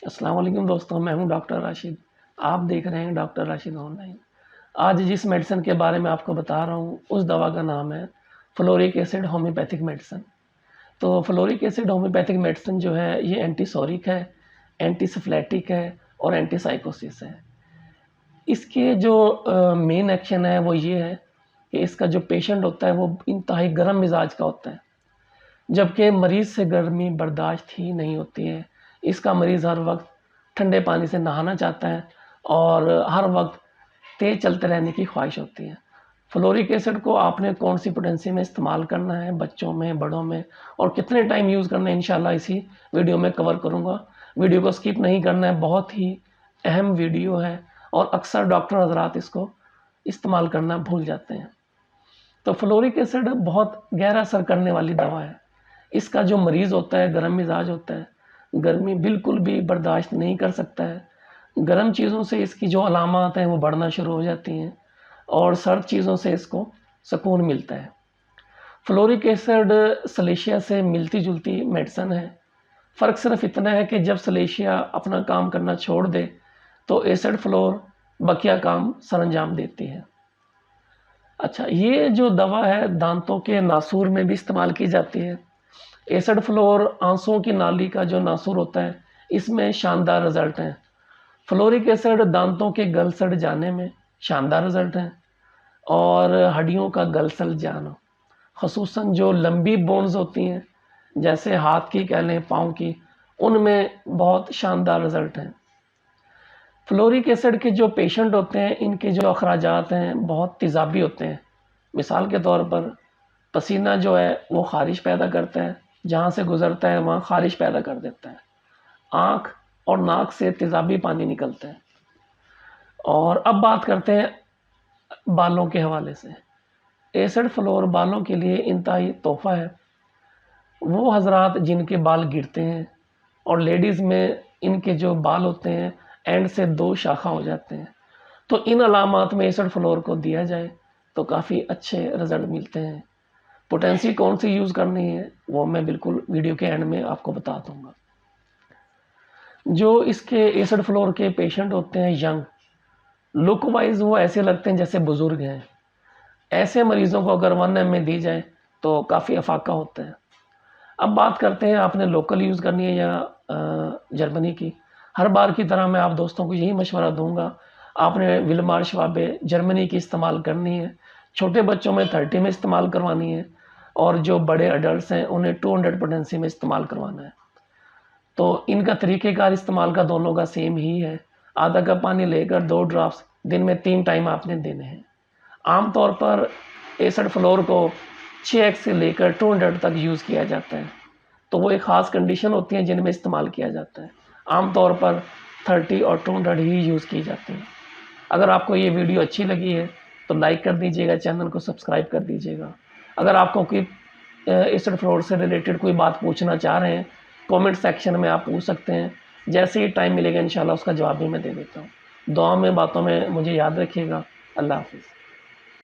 अस्सलाम वालेकुम दोस्तों, मैं हूं डॉक्टर राशिद। आप देख रहे हैं डॉक्टर राशिद ऑनलाइन। आज जिस मेडिसिन के बारे में आपको बता रहा हूं, उस दवा का नाम है फ्लोरिक एसिड होम्योपैथिक मेडिसिन। तो फ्लोरिक एसिड होम्योपैथिक मेडिसिन जो है ये एंटीसोरिक है, एंटीसिफ्लेटिक है और एंटीसाइकोसिस है। इसके जो मेन एक्शन है वो ये है कि इसका जो पेशेंट होता है वो इंतहाई गर्म मिजाज का होता है, जबकि मरीज़ से गर्मी बर्दाश्त ही नहीं होती है। इसका मरीज़ हर वक्त ठंडे पानी से नहाना चाहता है और हर वक्त तेज़ चलते रहने की ख्वाहिश होती है। फ्लोरिक एसिड को आपने कौन सी पोटेंसी में इस्तेमाल करना है, बच्चों में, बड़ों में, और कितने टाइम यूज़ करना है, इंशाल्लाह इसी वीडियो में कवर करूँगा। वीडियो को स्किप नहीं करना है, बहुत ही अहम वीडियो है और अक्सर डॉक्टर हज़रात इसको इस्तेमाल करना भूल जाते हैं। तो फ्लोरिक एसिड बहुत गहरा असर करने वाली दवा है। इसका जो मरीज़ होता है गर्म मिजाज होता है, गर्मी बिल्कुल भी बर्दाश्त नहीं कर सकता है। गर्म चीज़ों से इसकी जो अलामात हैं वो बढ़ना शुरू हो जाती हैं और सर्द चीज़ों से इसको सुकून मिलता है। फ्लोरिक एसिड सलेशिया से मिलती जुलती मेडिसिन है। फ़र्क सिर्फ इतना है कि जब सलेशिया अपना काम करना छोड़ दे तो एसिड फ्लोर बकिया काम सरअंजाम देती है। अच्छा, ये जो दवा है दांतों के नासूर में भी इस्तेमाल की जाती है। एसिड फ्लोर आंसुओं की नाली का जो नासूर होता है, इसमें शानदार रिजल्ट हैं। फ्लोरिक एसिड दांतों के गल सड़ जाने में शानदार रिजल्ट हैं और हड्डियों का गल सड़ जाना, ख़ुसूसन जो लंबी बोन्स होती हैं जैसे हाथ की कह लें, पाँव की, उनमें बहुत शानदार रिजल्ट हैं। फ्लोरिक एसिड के जो पेशेंट होते हैं इनके जो अखराजात हैं बहुत तेज़ाबी होते हैं। मिसाल के तौर पर पसीना जो है वो ख़ारिश पैदा करता है, जहाँ से गुज़रता है वहाँ ख़ारिश पैदा कर देता है। आँख और नाक से तेज़ाबी पानी निकलता है। और अब बात करते हैं बालों के हवाले से। एसिड फ्लोर बालों के लिए इंतहाई तोहफ़ा है। वो हज़रात जिनके बाल गिरते हैं और लेडीज़ में इनके जो बाल होते हैं एंड से 2 शाखा हो जाते हैं, तो इन अलामात में एसिड फ्लोर को दिया जाए तो काफ़ी अच्छे रिज़ल्ट मिलते हैं। पोटेंसी कौन सी यूज़ करनी है वो मैं बिल्कुल वीडियो के एंड में आपको बता दूँगा। जो इसके एसिड फ्लोर के पेशेंट होते हैं यंग, लुक वाइज वो ऐसे लगते हैं जैसे बुज़ुर्ग हैं। ऐसे मरीज़ों को अगर 1 ml दी जाए तो काफ़ी अफाका होता है। अब बात करते हैं आपने लोकल यूज़ करनी है या जर्मनी की। हर बार की तरह मैं आप दोस्तों को यही मशवरा दूँगा, आपने विल्मार श्वाबे जर्मनी की इस्तेमाल करनी है। छोटे बच्चों में 30 में इस्तेमाल करवानी है और जो बड़े एडल्ट्स हैं उन्हें 200 पोटेंसी में इस्तेमाल करवाना है। तो इनका तरीक़ेकार इस्तेमाल का दोनों का सेम ही है। आधा कप पानी लेकर 2 ड्रॉप्स दिन में 3 टाइम आपने देने हैं। आम तौर पर एसिड फ्लोर को 6x से लेकर 200 तक यूज़ किया जाता है। तो वो एक ख़ास कंडीशन होती है जिनमें इस्तेमाल किया जाता है। आम तौर पर 30 और 200 ही यूज़ की जाती हैं। अगर आपको ये वीडियो अच्छी लगी है तो लाइक कर दीजिएगा, चैनल को सब्सक्राइब कर दीजिएगा। अगर आपको कोई एसिड फ्लोर से रिलेटेड कोई बात पूछना चाह रहे हैं, कमेंट सेक्शन में आप पूछ सकते हैं। जैसे ही टाइम मिलेगा इंशाल्लाह उसका जवाब भी मैं दे देता हूँ। दुआ में बातों में मुझे याद रखिएगा। अल्लाह हाफ़िज़।